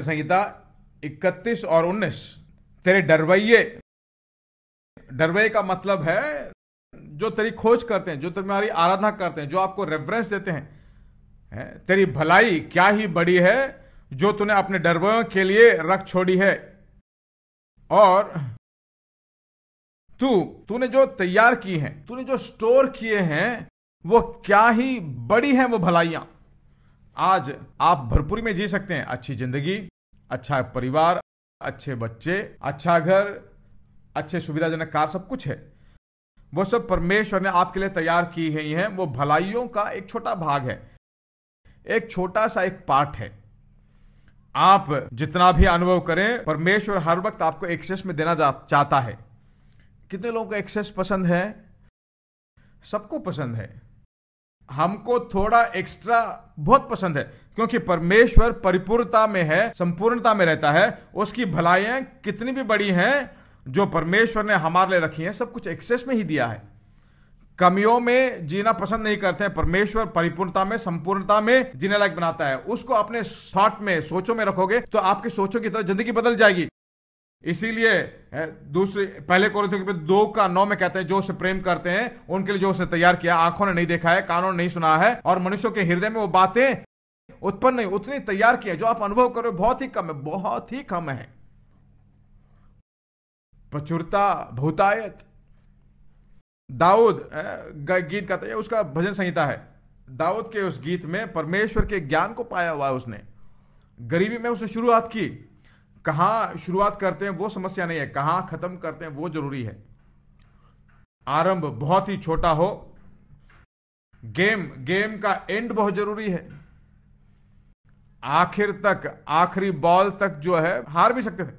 भजन संहिता 31 और 19। तेरे डरवैये, डरवैये का मतलब है जो तेरी खोज करते हैं, जो तुम्हारी आराधना करते हैं, जो आपको रेफरेंस देते हैं। तेरी भलाई क्या ही बड़ी है जो तूने अपने डरवैयों के लिए रख छोड़ी है। और तूने जो तैयार की हैं, तूने जो स्टोर किए हैं, वो क्या ही बड़ी हैं वो भलाइयां। आज आप भरपूरी में जी सकते हैं, अच्छी जिंदगी, अच्छा परिवार, अच्छे बच्चे, अच्छा घर, अच्छे सुविधाजनक कार, सब कुछ है। वो सब परमेश्वर ने आपके लिए तैयार की गई हैं। वो भलाइयों का एक छोटा भाग है, एक छोटा सा एक पार्ट है। आप जितना भी अनुभव करें, परमेश्वर हर वक्त आपको एक्सेस में देना चाहता है। कितने लोगों को एक्सेस पसंद है? सबको पसंद है। हमको थोड़ा एक्स्ट्रा बहुत पसंद है, क्योंकि परमेश्वर परिपूर्णता में है, संपूर्णता में रहता है। उसकी भलाइयां कितनी भी बड़ी हैं जो परमेश्वर ने हमारे लिए रखी हैं, सब कुछ एक्सेस में ही दिया है। कमियों में जीना पसंद नहीं करते हैं। परमेश्वर परिपूर्णता में, संपूर्णता में जीने लायक बनाता है। उसको अपने थॉट में, सोचों में रखोगे तो आपकी सोचों की तरह जिंदगी बदल जाएगी। इसीलिए दूसरे पहले कोरिन्थियों के 2:9 में कहते हैं, जो उसे प्रेम करते हैं उनके लिए जो उसने तैयार किया, आंखों ने नहीं देखा है, कानों ने नहीं सुना है, और मनुष्यों के हृदय में वो बातें उत्पन्न नहीं, उतनी तैयार की है। जो आप अनुभव करो बहुत ही कम है, बहुत ही कम है। प्रचुरता बहुतायत। दाऊद गीत गाता है, उसका भजन संहिता है। दाऊद के उस गीत में परमेश्वर के ज्ञान को पाया हुआ है उसने। गरीबी में उसने शुरुआत की। कहां शुरुआत करते हैं वो समस्या नहीं है, कहां खत्म करते हैं वो जरूरी है। आरंभ बहुत ही छोटा हो, गेम का एंड बहुत जरूरी है। आखिर तक, आखिरी बॉल तक जो है हार भी सकते थे,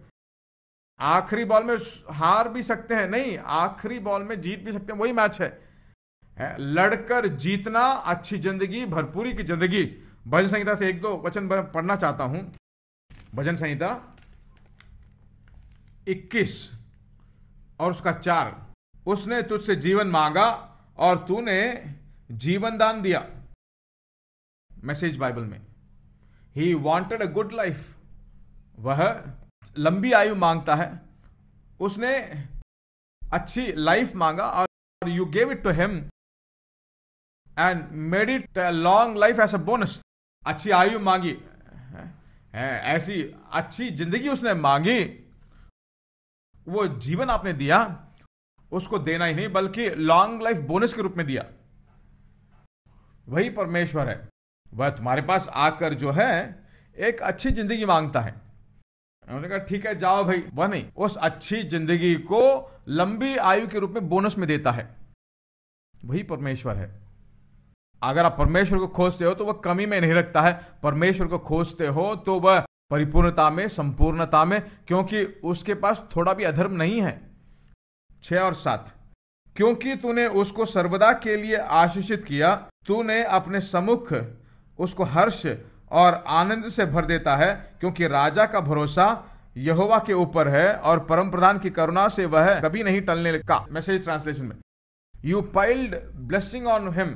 आखिरी बॉल में हार भी सकते हैं, नहीं आखिरी बॉल में जीत भी सकते हैं। वही मैच है। लड़कर जीतना, अच्छी जिंदगी, भरपूरी की जिंदगी। भजन संहिता से 1-2 वचन पढ़ना चाहता हूं। भजन संहिता 21 और उसका 4। उसने तुझसे जीवन मांगा और तूने जीवन दान दिया। मैसेज बाइबल में, he wanted a good life. वह लंबी आयु मांगता है। उसने अच्छी लाइफ मांगा और you gave it to him and made it long life as a bonus. अच्छी आयु मांगी, ऐसी अच्छी जिंदगी उसने मांगी, वो जीवन आपने दिया। उसको देना ही नहीं बल्कि लॉन्ग लाइफ बोनस के रूप में दिया। वही परमेश्वर है। वह तुम्हारे पास आकर जो है एक अच्छी जिंदगी मांगता है। उन्होंने कहा ठीक है जाओ भाई, वह नहीं, उस अच्छी जिंदगी को लंबी आयु के रूप में बोनस में देता है। वही परमेश्वर है। अगर आप परमेश्वर को खोजते हो तो वह कमी में नहीं रखता है। परमेश्वर को खोजते हो तो वह परिपूर्णता में, संपूर्णता में, क्योंकि उसके पास थोड़ा भी अधर्म नहीं है। 6 और 7। क्योंकि तूने उसको सर्वदा के लिए आशीषित किया, तूने अपने सम्मुख उसको हर्ष और आनंद से भर देता है, क्योंकि राजा का भरोसा यहोवा के ऊपर है और परम प्रधान की करुणा से वह कभी नहीं टलने का। मैसेज ट्रांसलेशन में, you piled blessing on him.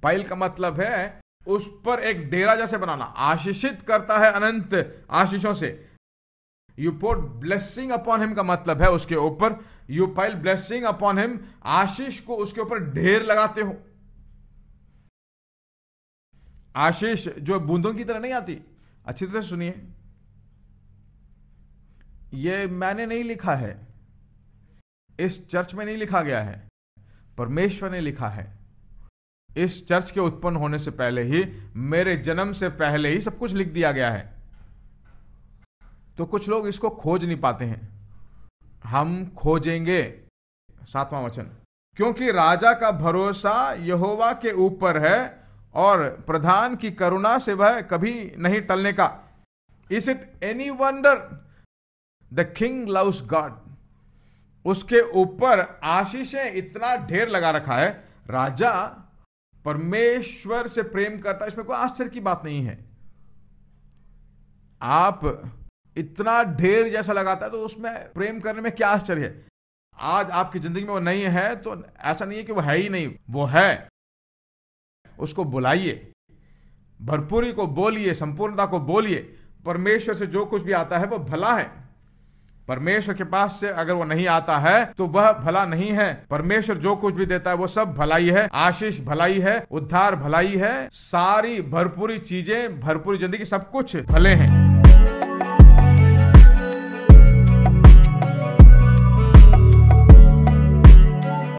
Pile का मतलब है उस पर एक डेरा जैसे बनाना। आशीषित करता है अनंत आशीषों से। You put blessing upon him का मतलब है उसके ऊपर, you pile blessing upon him, आशीष को उसके ऊपर ढेर लगाते हो। आशीष जो बूंदों की तरह नहीं आती। अच्छी तरह सुनिए, ये मैंने नहीं लिखा है, इस चर्च में नहीं लिखा गया है, परमेश्वर ने लिखा है। इस चर्च के उत्पन्न होने से पहले ही, मेरे जन्म से पहले ही सब कुछ लिख दिया गया है। तो कुछ लोग इसको खोज नहीं पाते हैं, हम खोजेंगे। 7वां वचन, क्योंकि राजा का भरोसा यहोवा के ऊपर है और प्रधान की करुणा से वह कभी नहीं टलने का। Is it any wonder the king loves God. उसके ऊपर आशीषें इतना ढेर लगा रखा है। राजा परमेश्वर से प्रेम करता है, इसमें कोई आश्चर्य की बात नहीं है। आप इतना ढेर जैसा लगाता है तो उसमें प्रेम करने में क्या आश्चर्य है। आज आपकी जिंदगी में वो नहीं है तो ऐसा नहीं है कि वो है ही नहीं, वो है। उसको बुलाइए, भरपूरी को बोलिए, संपूर्णता को बोलिए। परमेश्वर से जो कुछ भी आता है वो भला है। परमेश्वर के पास से अगर वो नहीं आता है तो वह भला नहीं है। परमेश्वर जो कुछ भी देता है वो सब भलाई है, आशीष भलाई है, उद्धार भलाई है, सारी भरपूरी चीजें, भरपूरी जिंदगी, सब कुछ भले हैं।